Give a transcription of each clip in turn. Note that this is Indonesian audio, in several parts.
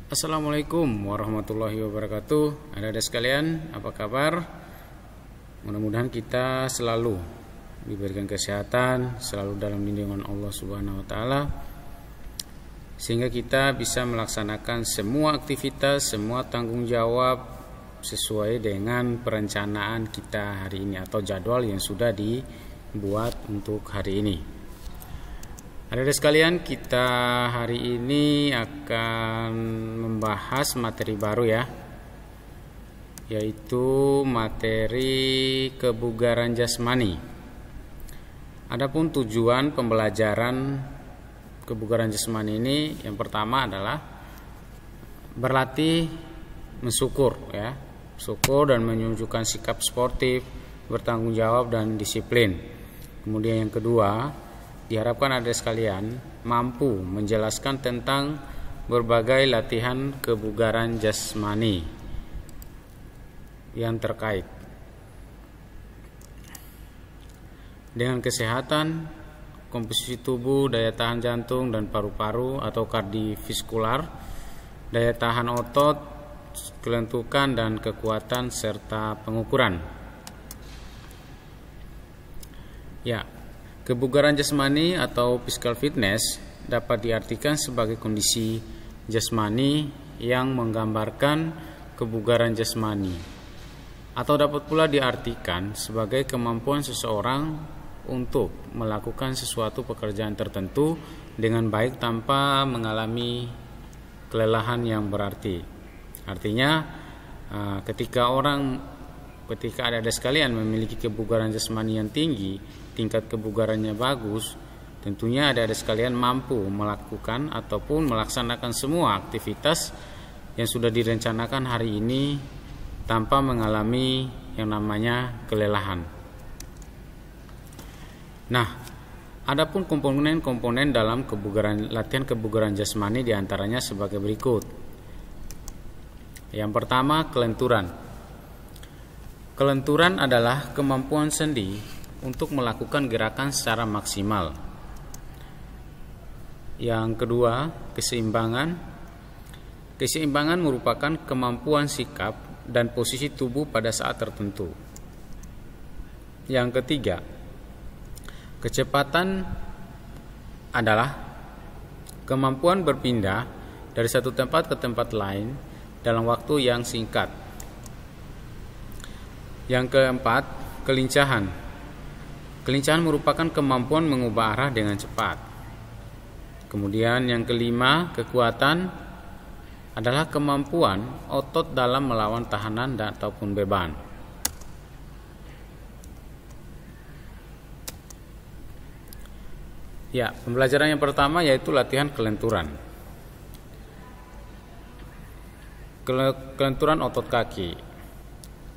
Assalamualaikum warahmatullahi wabarakatuh. Adik-adik sekalian, apa kabar? Mudah-mudahan kita selalu diberikan kesehatan, selalu dalam lindungan Allah Subhanahu wa taala, sehingga kita bisa melaksanakan semua aktivitas, semua tanggung jawab sesuai dengan perencanaan kita hari ini atau jadwal yang sudah dibuat untuk hari ini. Adik-adik sekalian, kita hari ini akan membahas materi baru ya, yaitu materi kebugaran jasmani. Adapun tujuan pembelajaran kebugaran jasmani ini yang pertama adalah berlatih mensyukur ya, syukur dan menunjukkan sikap sportif, bertanggung jawab dan disiplin. Kemudian yang kedua, diharapkan adik sekalian mampu menjelaskan tentang berbagai latihan kebugaran jasmani yang terkait dengan kesehatan, komposisi tubuh, daya tahan jantung dan paru-paru atau kardiovaskular, daya tahan otot, kelentukan dan kekuatan serta pengukuran. Ya, kebugaran jasmani atau physical fitness dapat diartikan sebagai kondisi jasmani yang menggambarkan kebugaran jasmani, atau dapat pula diartikan sebagai kemampuan seseorang untuk melakukan sesuatu pekerjaan tertentu dengan baik tanpa mengalami kelelahan yang berarti. Artinya ketika adik-adik sekalian memiliki kebugaran jasmani yang tinggi, tingkat kebugarannya bagus, tentunya adik-adik sekalian mampu melakukan ataupun melaksanakan semua aktivitas yang sudah direncanakan hari ini tanpa mengalami yang namanya kelelahan. Nah, adapun komponen-komponen dalam latihan kebugaran jasmani diantaranya sebagai berikut. Yang pertama, kelenturan. Kelenturan adalah kemampuan sendi untuk melakukan gerakan secara maksimal. Yang kedua, keseimbangan. Keseimbangan merupakan kemampuan sikap dan posisi tubuh pada saat tertentu. Yang ketiga, kecepatan adalah kemampuan berpindah dari satu tempat ke tempat lain dalam waktu yang singkat. Yang keempat, kelincahan. Kelincahan merupakan kemampuan mengubah arah dengan cepat. Kemudian yang kelima, kekuatan adalah kemampuan otot dalam melawan tahanan dan ataupun beban. Ya, pembelajaran yang pertama yaitu latihan kelenturan. Kelenturan otot kaki.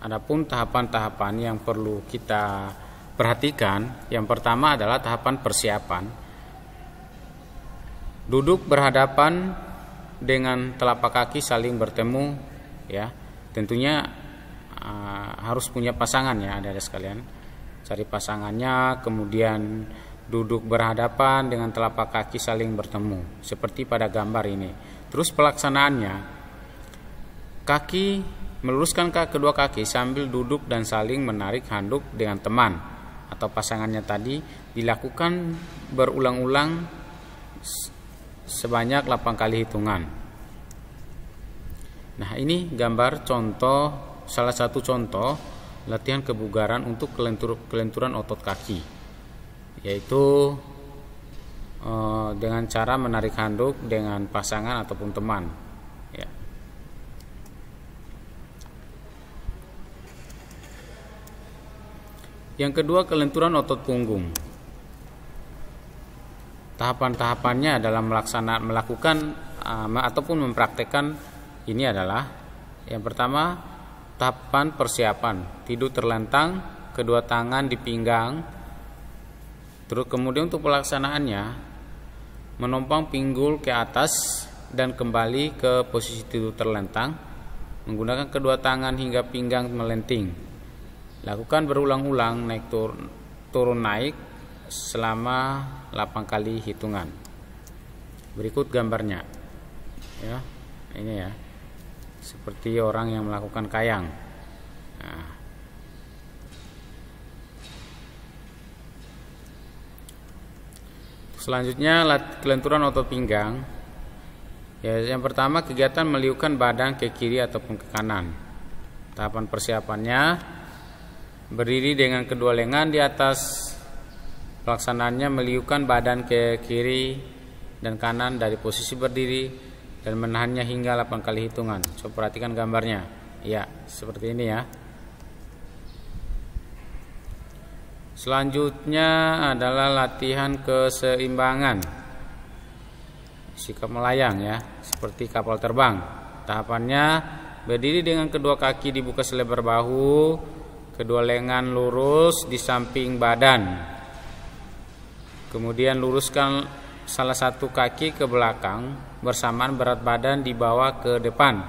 Adapun tahapan-tahapan yang perlu kita perhatikan, yang pertama adalah tahapan persiapan. Duduk berhadapan dengan telapak kaki saling bertemu ya. Tentunya harus punya pasangan ya adik-adik sekalian. Cari pasangannya, kemudian duduk berhadapan dengan telapak kaki saling bertemu seperti pada gambar ini. Terus pelaksanaannya, kaki meluruskan kedua kaki sambil duduk dan saling menarik handuk dengan teman atau pasangannya tadi, dilakukan berulang-ulang sebanyak 8 kali hitungan. Nah, ini gambar contoh, salah satu contoh latihan kebugaran untuk kelenturan otot kaki, yaitu dengan cara menarik handuk dengan pasangan ataupun teman ya. Yang kedua, kelenturan otot punggung. Tahapan-tahapannya dalam melakukan ataupun mempraktekkan ini adalah yang pertama, tahapan persiapan, tidur terlentang, kedua tangan di pinggang. Terus kemudian untuk pelaksanaannya, menompang pinggul ke atas dan kembali ke posisi tidur terlentang, menggunakan kedua tangan hingga pinggang melenting. Lakukan berulang-ulang naik turun naik selama 8 kali hitungan. Berikut gambarnya ya. ini ya, seperti orang yang melakukan kayang. Nah, selanjutnya kelenturan otot pinggang. Ya, yang pertama kegiatan meliukkan badan ke kiri ataupun ke kanan. Tahapan persiapannya berdiri dengan kedua lengan di atas. Pelaksanaannya meliukkan badan ke kiri dan kanan dari posisi berdiri dan menahannya hingga 8 kali hitungan. Coba perhatikan gambarnya. Ya, seperti ini ya. Selanjutnya adalah latihan keseimbangan. Sikap melayang ya, seperti kapal terbang. Tahapannya berdiri dengan kedua kaki dibuka selebar bahu, kedua lengan lurus di samping badan. Kemudian luruskan salah satu kaki ke belakang bersamaan berat badan dibawa ke depan.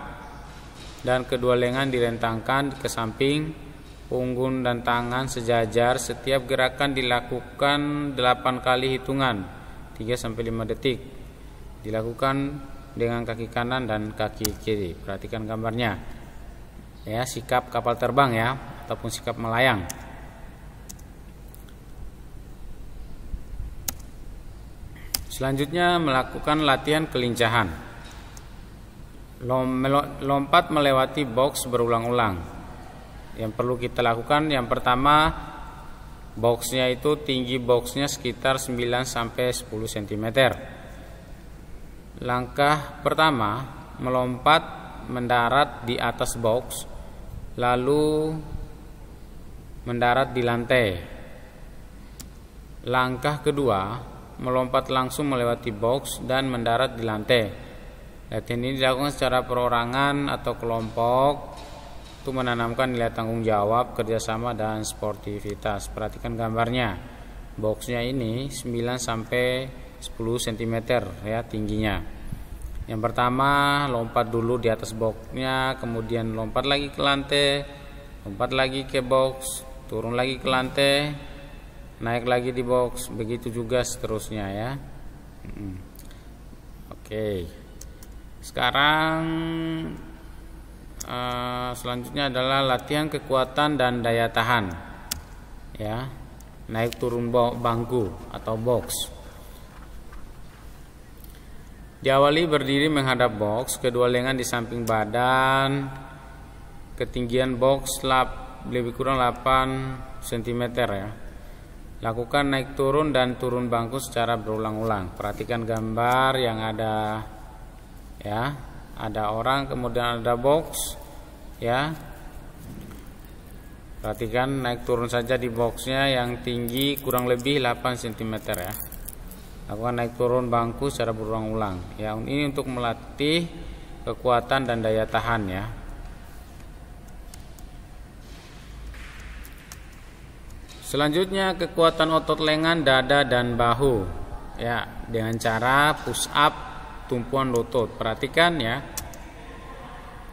Dan kedua lengan direntangkan ke samping, punggung dan tangan sejajar. Setiap gerakan dilakukan 8 kali hitungan, 3-5 detik. Dilakukan dengan kaki kanan dan kaki kiri. Perhatikan gambarnya. Ya, sikap kapal terbang ya, ataupun sikap melayang. Selanjutnya melakukan latihan kelincahan. Lompat melewati box berulang-ulang. Yang perlu kita lakukan yang pertama, boxnya itu tinggi boxnya sekitar 9-10 cm. Langkah pertama, melompat mendarat di atas box, lalu mendarat di lantai. Langkah kedua, melompat langsung melewati box dan mendarat di lantai. Latihan ini dilakukan secara perorangan atau kelompok untuk menanamkan nilai tanggung jawab, kerjasama, dan sportivitas. Perhatikan gambarnya. Boxnya ini 9-10 cm ya tingginya. Yang pertama lompat dulu di atas boxnya, kemudian lompat lagi ke lantai, lompat lagi ke box, turun lagi ke lantai, naik lagi di box, begitu juga seterusnya ya. Oke. Sekarang selanjutnya adalah latihan kekuatan dan daya tahan ya, naik turun bangku atau box. Diawali berdiri menghadap box, kedua lengan di samping badan, ketinggian box lebih kurang 8 cm ya. Lakukan naik turun dan turun bangku secara berulang-ulang. Perhatikan gambar yang ada ya, ada orang kemudian ada box ya. Perhatikan naik turun saja di boxnya yang tinggi kurang lebih 8 cm ya. Lakukan naik turun bangku secara berulang-ulang ya. Ini untuk melatih kekuatan dan daya tahan ya. Selanjutnya kekuatan otot lengan, dada, dan bahu ya, dengan cara push up tumpuan lutut. Perhatikan ya,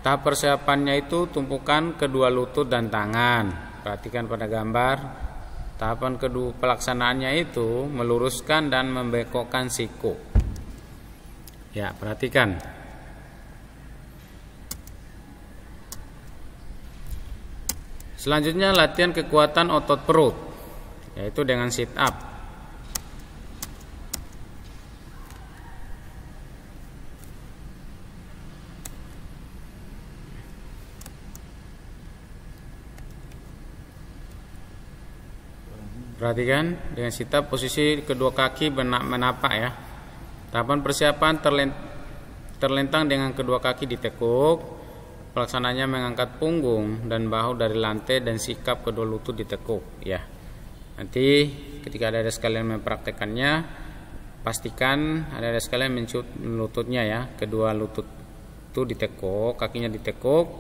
tahap persiapannya itu tumpukan kedua lutut dan tangan. Perhatikan pada gambar. Tahapan kedua pelaksanaannya itu meluruskan dan membengkokkan siku. Ya, perhatikan. Selanjutnya latihan kekuatan otot perut, yaitu dengan sit up. Perhatikan dengan sit up posisi kedua kaki menapak ya. Tahapan persiapan terlentang dengan kedua kaki ditekuk. Pelaksananya mengangkat punggung dan bahu dari lantai dan sikap kedua lutut ditekuk ya. Nanti ketika ada sekalian mempraktekannya, pastikan ada sekalian mencut lututnya ya. Kedua lutut itu ditekuk, kakinya ditekuk,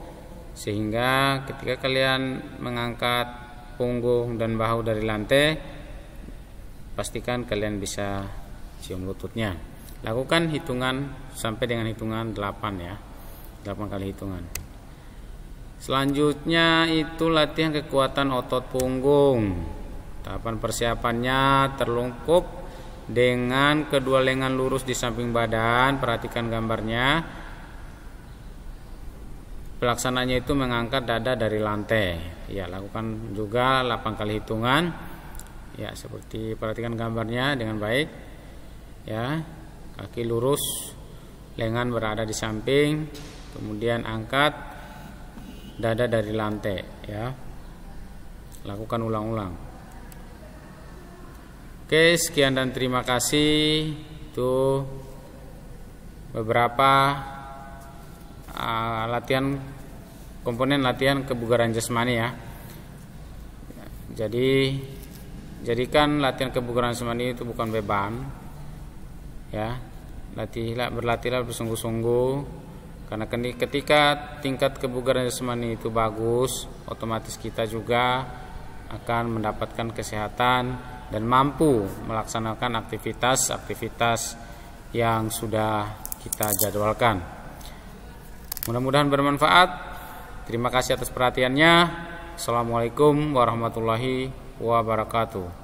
sehingga ketika kalian mengangkat punggung dan bahu dari lantai, pastikan kalian bisa cium lututnya. Lakukan hitungan sampai dengan hitungan 8 ya, 8 kali hitungan. Selanjutnya itu latihan kekuatan otot punggung. Tahapan persiapannya terlungkup dengan kedua lengan lurus di samping badan. Perhatikan gambarnya. Pelaksananya itu mengangkat dada dari lantai. Ya, lakukan juga 8 kali hitungan. Ya, seperti perhatikan gambarnya dengan baik. Ya, kaki lurus, lengan berada di samping, kemudian angkat dada dari lantai. Ya, lakukan ulang-ulang. Oke, sekian dan terima kasih. Itu beberapa komponen latihan kebugaran jasmani ya. Jadi jadikan latihan kebugaran jasmani itu bukan beban ya. Berlatihlah bersungguh-sungguh, karena ketika tingkat kebugaran jasmani itu bagus, otomatis kita juga akan mendapatkan kesehatan dan mampu melaksanakan aktivitas yang sudah kita jadwalkan. Mudah-mudahan bermanfaat. Terima kasih atas perhatiannya. Assalamualaikum warahmatullahi wabarakatuh.